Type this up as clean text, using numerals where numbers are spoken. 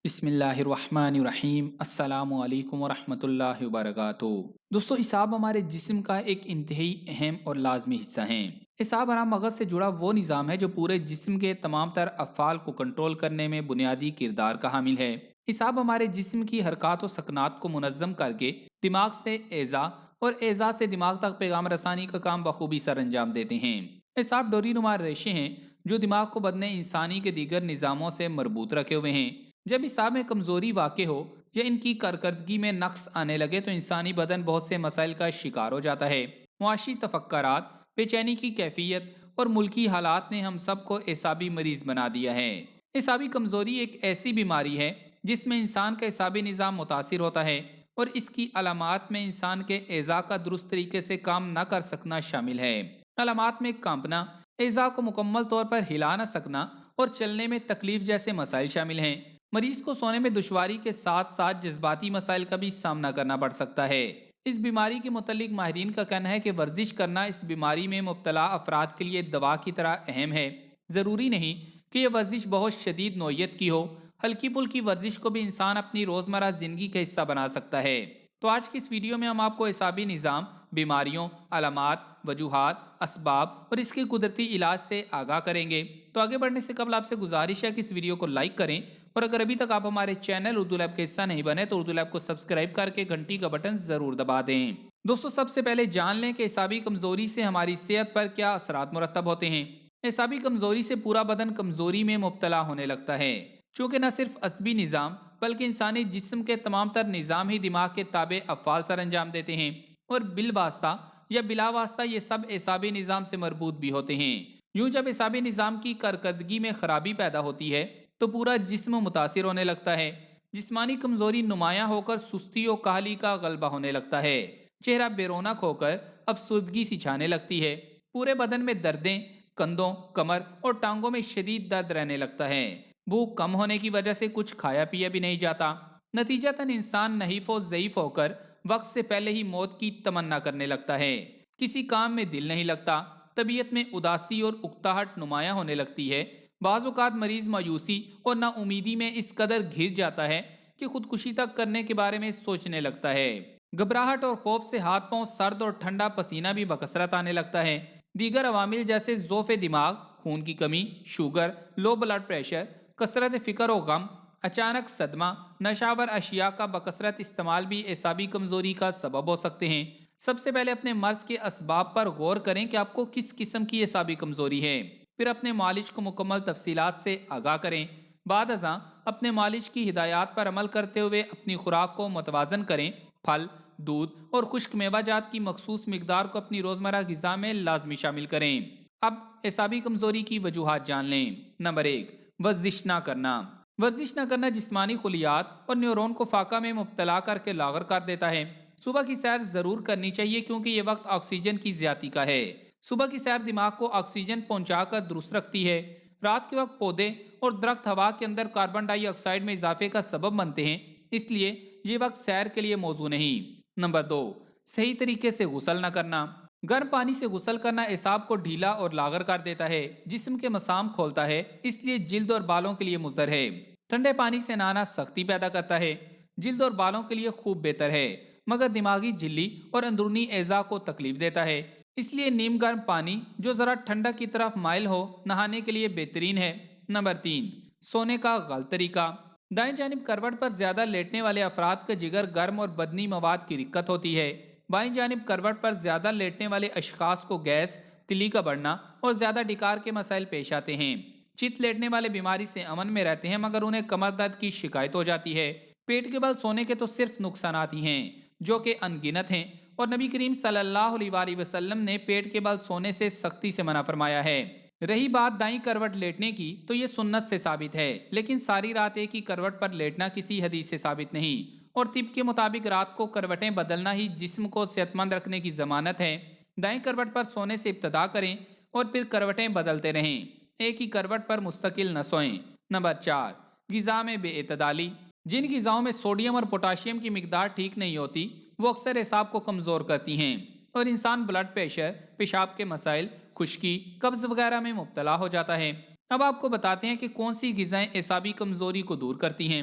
بسم اللہ الرحمن الرحیم السلام علیکم ورحمۃ اللہ وبرکاتہ۔ دوستو، اعصاب ہمارے جسم کا ایک انتہائی اہم اور لازمی حصہ ہیں۔ اعصاب ہمارا مغز سے جڑا وہ نظام ہے جو پورے جسم کے تمام تر افعال کو کنٹرول کرنے میں بنیادی کردار کا حامل ہے۔ اعصاب ہمارے جسم کی حرکات و سکنات کو منظم کر کے دماغ سے اعضاء اور اعضاء سے دماغ تک پیغام رسانی کا کام بخوبی سر انجام دیتے ہیں۔ اعصاب ڈوری نما ریشے ہیں جو دماغ کو بدن انسانی کے دیگر نظاموں سے مربوط رکھے ہوئے ہیں۔ جب اعصاب میں کمزوری واقع ہو یا ان کی کارکردگی میں نقص آنے لگے تو انسانی بدن بہت سے مسائل کا شکار ہو جاتا ہے۔ معاشی تفکرات، بے چینی کی کیفیت اور ملکی حالات نے ہم سب کو اعصابی مریض بنا دیا ہے۔ اعصابی کمزوری ایک ایسی بیماری ہے جس میں انسان کا اعصابی نظام متاثر ہوتا ہے، اور اس کی علامات میں انسان کے اعضاء کا درست طریقے سے کام نہ کر سکنا شامل ہے۔ علامات میں کانپنا، اعضاء کو مکمل طور پر ہلا نہ سکنا اور چلنے میں تکلیف جیسے مسائل شامل ہیں۔ مریض کو سونے میں دشواری کے ساتھ ساتھ جذباتی مسائل کا بھی سامنا کرنا پڑ سکتا ہے۔ اس بیماری کے متعلق ماہرین کا کہنا ہے کہ ورزش کرنا اس بیماری میں مبتلا افراد کے لیے دوا کی طرح اہم ہے۔ ضروری نہیں کہ یہ ورزش بہت شدید نوعیت کی ہو، ہلکی پھلکی ورزش کو بھی انسان اپنی روزمرہ زندگی کا حصہ بنا سکتا ہے۔ تو آج کی اس ویڈیو میں ہم آپ کو اعصابی نظام، بیماریوں، علامات، وجوہات، اسباب اور اس کے قدرتی علاج سے آگاہ کریں گے۔ تو آگے بڑھنے سے قبل آپ سے گزارش ہے کہ اس ویڈیو کو لائک کریں، اور اگر ابھی تک آپ ہمارے چینل اردو لیب کا حصہ نہیں بنے تو اردو لیب کو سبسکرائب کر کے گھنٹی کا بٹن ضرور دبا دیں۔ دوستو، سب سے پہلے جان لیں کہ اعصابی کمزوری سے ہماری صحت پر کیا اثرات مرتب ہوتے ہیں۔ اعصابی کمزوری سے پورا بدن کمزوری میں مبتلا ہونے لگتا ہے، چونکہ نہ صرف عصبی نظام بلکہ انسانی جسم کے تمام تر نظام ہی دماغ کے تابع افعال سر انجام دیتے ہیں، اور بالواسطہ یا بلا واسطہ یہ سب اعصابی نظام سے مربوط بھی ہوتے ہیں۔ یوں جب اعصابی نظام کی کارکردگی میں خرابی پیدا ہوتی ہے تو پورا جسم متاثر ہونے لگتا ہے۔ جسمانی کمزوری نمایاں ہو کر سستی و کاہلی کا غلبہ ہونے لگتا ہے، چہرہ بے رونق ہو کر افسردگی سی چھانے لگتی ہے، پورے بدن میں دردیں، کندھوں، کمر اور ٹانگوں میں شدید درد رہنے لگتا ہے، بھوک کم ہونے کی وجہ سے کچھ کھایا پیا بھی نہیں جاتا۔ نتیجتاً انسان نحیف و ضعیف ہو کر وقت سے پہلے ہی موت کی تمنا کرنے لگتا ہے، کسی کام میں دل نہیں لگتا، طبیعت میں اداسی اور اکتاہٹ نمایاں ہونے لگتی ہے۔ بعض اوقات مریض مایوسی اور نا امیدی میں اس قدر گھر جاتا ہے کہ خودکشی تک کرنے کے بارے میں سوچنے لگتا ہے۔ گھبراہٹ اور خوف سے ہاتھ پاؤں سرد اور ٹھنڈا پسینہ بھی بکثرت آنے لگتا ہے۔ دیگر عوامل جیسے ضعف دماغ، خون کی کمی، شوگر، لو بلڈ پریشر، کثرت فکر و غم، اچانک صدمہ، نشاور اشیاء کا بکثرت استعمال بھی اعصابی کمزوری کا سبب ہو سکتے ہیں۔ سب سے پہلے اپنے مرض کے اسباب پر غور کریں کہ آپ کو کس قسم کی اعصابی کمزوری ہے، پھر اپنے معالج کو مکمل تفصیلات سے آگاہ کریں۔ بعد ازاں اپنے معالج کی ہدایات پر عمل کرتے ہوئے اپنی خوراک کو متوازن کریں۔ پھل، دودھ اور خشک میوہ جات کی مخصوص مقدار کو اپنی روزمرہ غذا میں لازمی شامل کریں۔ اب اعصابی کمزوری کی وجوہات جان لیں۔ نمبر 1، ورزش نہ کرنا۔ ورزش نہ کرنا جسمانی خلیات اور نیورون کو فاقہ میں مبتلا کر کے لاغر کر دیتا ہے۔ صبح کی سیر ضرور کرنی چاہیے کیونکہ یہ وقت آکسیجن کی زیادتی کا ہے۔ صبح کی سیر دماغ کو آکسیجن پہنچا کر درست رکھتی ہے۔ رات کے وقت پودے اور درخت ہوا کے اندر کاربن ڈائی آکسائڈ میں اضافے کا سبب بنتے ہیں، اس لیے یہ وقت سیر کے لیے موزوں نہیں۔ نمبر 2، صحیح طریقے سے غسل نہ کرنا۔ گرم پانی سے غسل کرنا اعصاب کو ڈھیلا اور لاغر کر دیتا ہے، جسم کے مسام کھولتا ہے، اس لیے جلد اور بالوں کے لیے مضر ہے۔ ٹھنڈے پانی سے نہانا سختی پیدا کرتا ہے، جلد اور بالوں کے لیے خوب بہتر ہے، مگر دماغی جھلی اور اندرونی اعضاء کو تکلیف دیتا ہے، اس لیے نیم گرم پانی جو ذرا ٹھنڈا کی طرف مائل ہو نہانے کے لیے بہترین ہے۔ نمبر 3، سونے کا غلط طریقہ۔ دائیں جانب کروٹ پر زیادہ لیٹنے والے افراد کا جگر گرم اور بدنی مواد کی دقت ہوتی ہے۔ بائیں جانب کروٹ پر زیادہ لیٹنے والے اشخاص کو گیس، تلی کا بڑھنا اور زیادہ ڈکار کے مسائل پیش آتے ہیں۔ چت لیٹنے والے بیماری سے امن میں رہتے ہیں مگر انہیں کمر درد کی شکایت ہو جاتی ہے۔ پیٹ کے بل سونے کے تو صرف نقصانات ہی ہیں جو کہ ان گنت ہیں، اور نبی کریم صلی اللہ علیہ وآلہ وسلم نے پیٹ کے بل سونے سے سختی سے منع فرمایا ہے۔ رہی بات دائیں کروٹ لیٹنے کی تو یہ سنت سے ثابت ہے، لیکن ساری رات ایک ہی کروٹ پر لیٹنا کسی حدیث سے ثابت نہیں، اور طب کے مطابق رات کو کروٹیں بدلنا ہی جسم کو صحت مند رکھنے کی ضمانت ہے۔ دائیں کروٹ پر سونے سے ابتدا کریں اور پھر کروٹیں بدلتے رہیں، ایک ہی کروٹ پر مستقل نہ سوئیں۔ نمبر 4، غذا میں بے اعتدالی۔ جن غذاؤں میں سوڈیم اور پوٹاشیم کی مقدار ٹھیک نہیں ہوتی وہ اکثر اعصاب کو کمزور کرتی ہیں، اور انسان بلڈ پریشر، پیشاب کے مسائل، خشکی، قبض وغیرہ میں مبتلا ہو جاتا ہے۔ اب آپ کو بتاتے ہیں کہ کون سی غذائیں اعصابی کمزوری کو دور کرتی ہیں۔